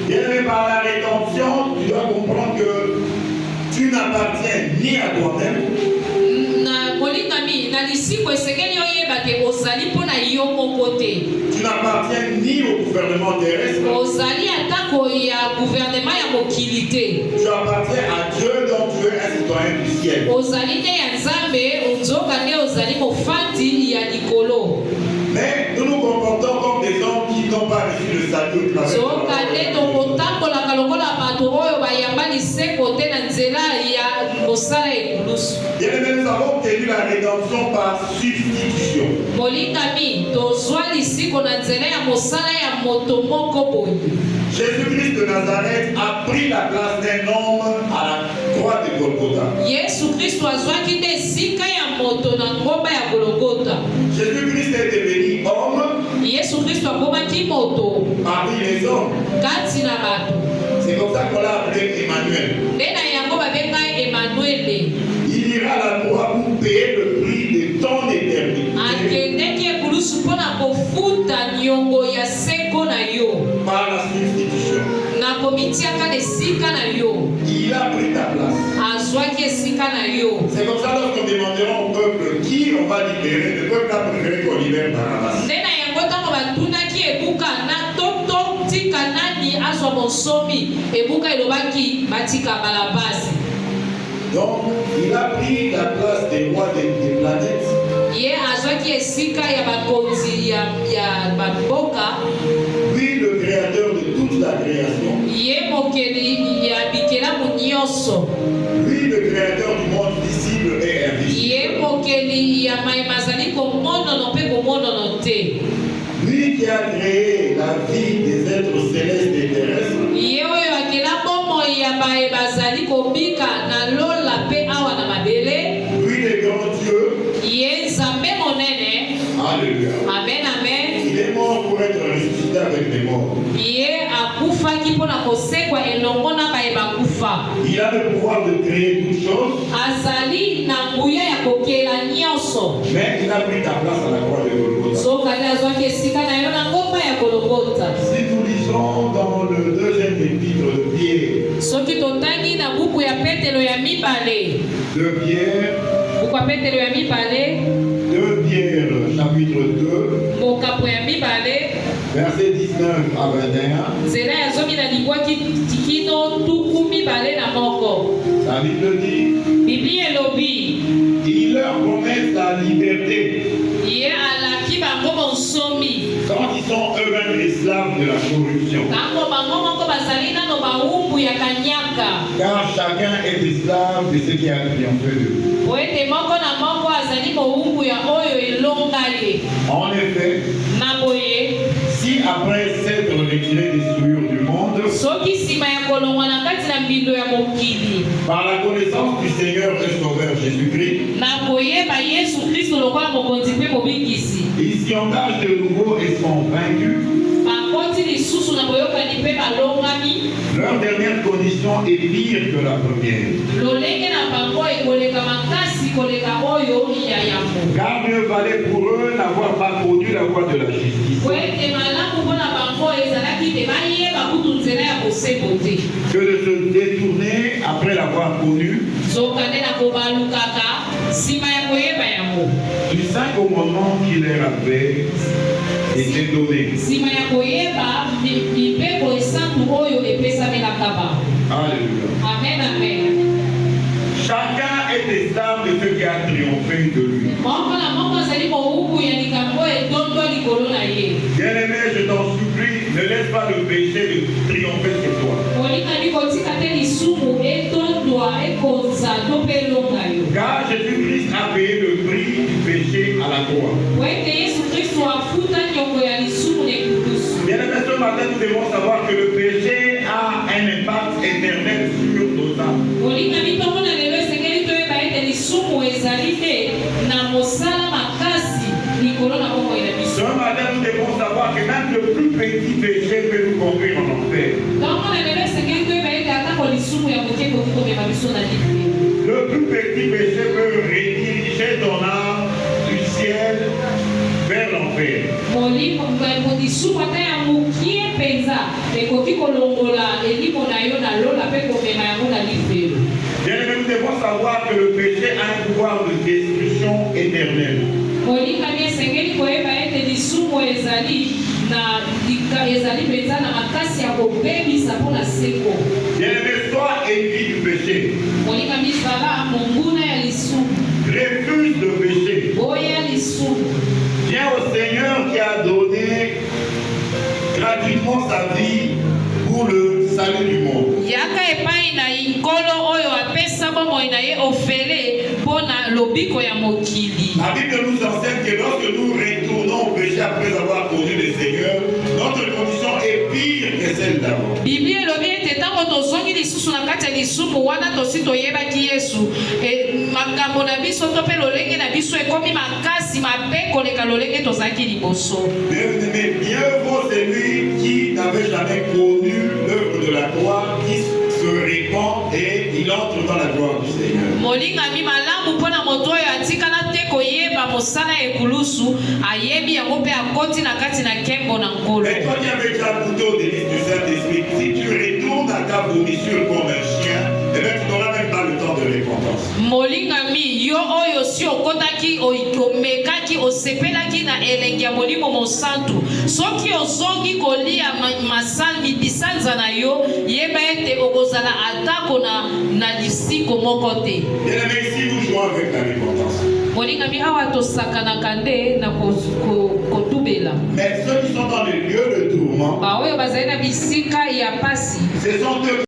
Bien, par la rédemption, tu dois comprendre que tu n'appartiens ni à toi-même, tu n'appartiens ni au gouvernement terrestre, tu appartiens à Dieu, donc tu es un citoyen du ciel. Mais nous nous comportons comme des hommes qui n'ont pas reçu le salut de la Bien-aimés, nous avons obtenu la rédemption par substitution. Jésus-Christ de Nazareth a pris la place d'un homme à la croix de Golgotha. Jésus-Christ est devenu homme parmi les hommes. C'est comme ça qu'on l'a appelé Emmanuel. Il ira à la croix pour payer le prix de ton éternité. Par la substitution. Il a pris ta place. C'est comme ça lorsqu'on demandera au peuple qui on va libérer, le peuple a préféré qu'on libère Barabbas. Donc, il a pris la place des rois des planètes. Lui, le créateur de toute la création. Lui, le créateur du monde visible et invisible. Lui qui a créé la vie des êtres célestes et terrestres. Lui, le grand Dieu. Alléluia. Amen, amen. Il est mort pour être ressuscité avec les morts. Il a le pouvoir de créer toutes choses. Mais il a pris ta place à la croix de Golgotha. Si nous lisons dans le deuxième épître de Pierre, de Pierre, chapitre 2, verset 19 à 21, la Bible dit, il leur promet la liberté quand ils sont eux-mêmes esclaves de la corruption. Car chacun est esclave de ce qui a triomphé de lui. En effet, si après s'être retiré des souillures du monde, par la connaissance du Seigneur et Sauveur Jésus-Christ, ils s'y engagent de nouveau et sont vaincus. Leur dernière condition est pire que la première. Car mieux valait pour eux n'avoir pas connu la voie de la justice que de se détourner après l'avoir connue du saint commandement qui leur avait été donné. Alléluia. Amen, amen. Chacun est esclave de ce qui a triomphé de lui. Bien-aimé, je t'en supplie, ne laisse pas le péché de triompher sur toi. Car Jésus-Christ a payé le prix du péché à la croix. Bien-aimé, ce matin, nous devons savoir que le péché a un impact éternel sur nos âmes. Ce matin, nous devons savoir que même le plus petit péché peut nous conduire en enfer. Le plus petit péché peut rediriger ton âme du ciel vers l'enfer. lisumu ata ya mokie penza ekoki kolongola elimo na yo na lola mpe komema yango na lifelo. Bien-aimés, nous devons savoir que le péché a un pouvoir de destruction éternelle. Molingami esengeli koyeba ete lisumu ezali penza na makasi ya kobebisa mpona seko. Bien-aimés, sois ennemi du péché. Molingami zala monguna ya lisumu. Refuse le péché. Boya lisumu. Viens au Seigneur qui a donné gratuitement sa vie pour le salut du monde. Yaka epai na inkolo oyo apesa bomoi na ye ofele mpona lobiko ya mokili. La Bible nous enseigne que lorsque nous retournons au péché après avoir connu le Seigneur, notre condition est pire que celle d'avant. Biblia elobi ete ntango tozongi lisusu na kati ya lisumu wana tosi toyebaki Yesu, makambo na biso to mpe lolenge na biso ekomi makasi mabe koleka lolenge tozalaki liboso. Mais mieux vaut celui qui n'avait jamais connu l'œuvre de la croix, qui se répand et il entre dans la gloire du Seigneur. Molingami malamu mpona moto oyo atikala te koyeba mosala ekulusu ayebi yango mpe akoti na kati na nkembo na nkolo. Mais toi qui avais déjà goûté au délice du Saint-Esprit, si tu retournes à ta vomissure comme un chien, eh bien tu n'auras même pas le temps de repentance. Molingami yo oyo si okotaki omekaki osepelaki na elenge ya molimo mosantu, soki ozongi kolia masalmi bisanza na yo yeba ete okozala atako na lisiko moko te. Bien-aimés, ici nous jouons avec la repentance. Molingami awa tosakanaka nde na kotubela. Mais ceux qui sont dans le lieu de tourment, baoyo bazali na bisika ya pasi, ce sont eux